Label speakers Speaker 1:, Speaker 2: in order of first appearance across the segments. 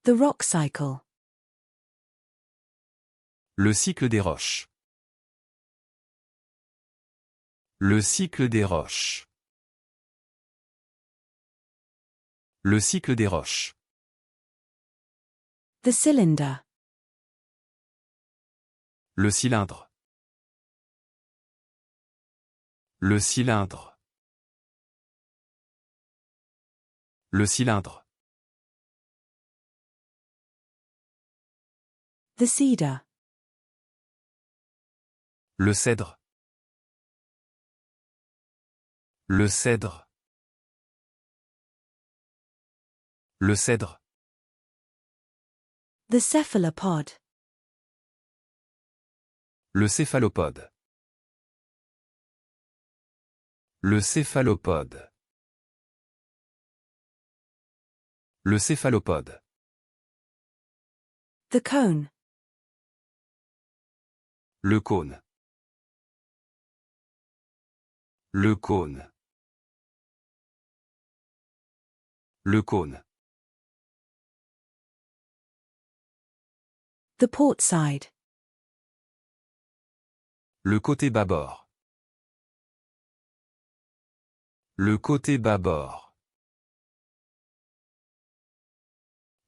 Speaker 1: The rock cycle.
Speaker 2: Le cycle des roches. Le cycle des roches. Le cycle des roches.
Speaker 1: The cylinder.
Speaker 2: Le cylindre. Le cylindre. Le cylindre.
Speaker 1: The cedar.
Speaker 2: Le cèdre. Le cèdre. Le cèdre.
Speaker 1: The cephalopod.
Speaker 2: Le céphalopode. Le céphalopode. Le céphalopode.
Speaker 1: The cone.
Speaker 2: Le cône. Le cône. Le cône.
Speaker 1: The port side.
Speaker 2: Le côté bâbord. Le côté bâbord.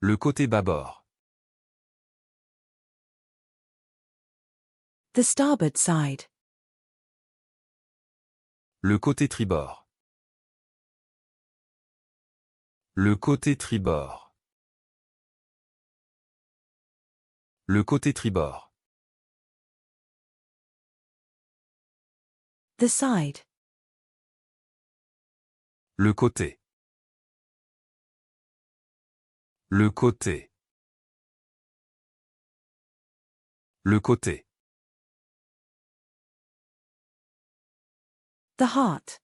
Speaker 2: Le côté bâbord.
Speaker 1: The starboard side.
Speaker 2: Le côté tribord. Le côté tribord. Le côté tribord.
Speaker 1: The side.
Speaker 2: Le côté. Le côté. Le côté.
Speaker 1: The heart.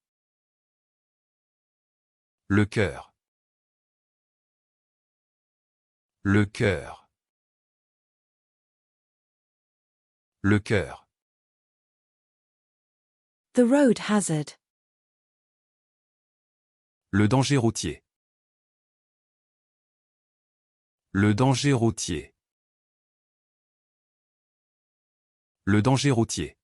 Speaker 2: Le cœur. Le cœur. Le cœur.
Speaker 1: The road hazard.
Speaker 2: Le danger routier. Le danger routier. Le danger routier.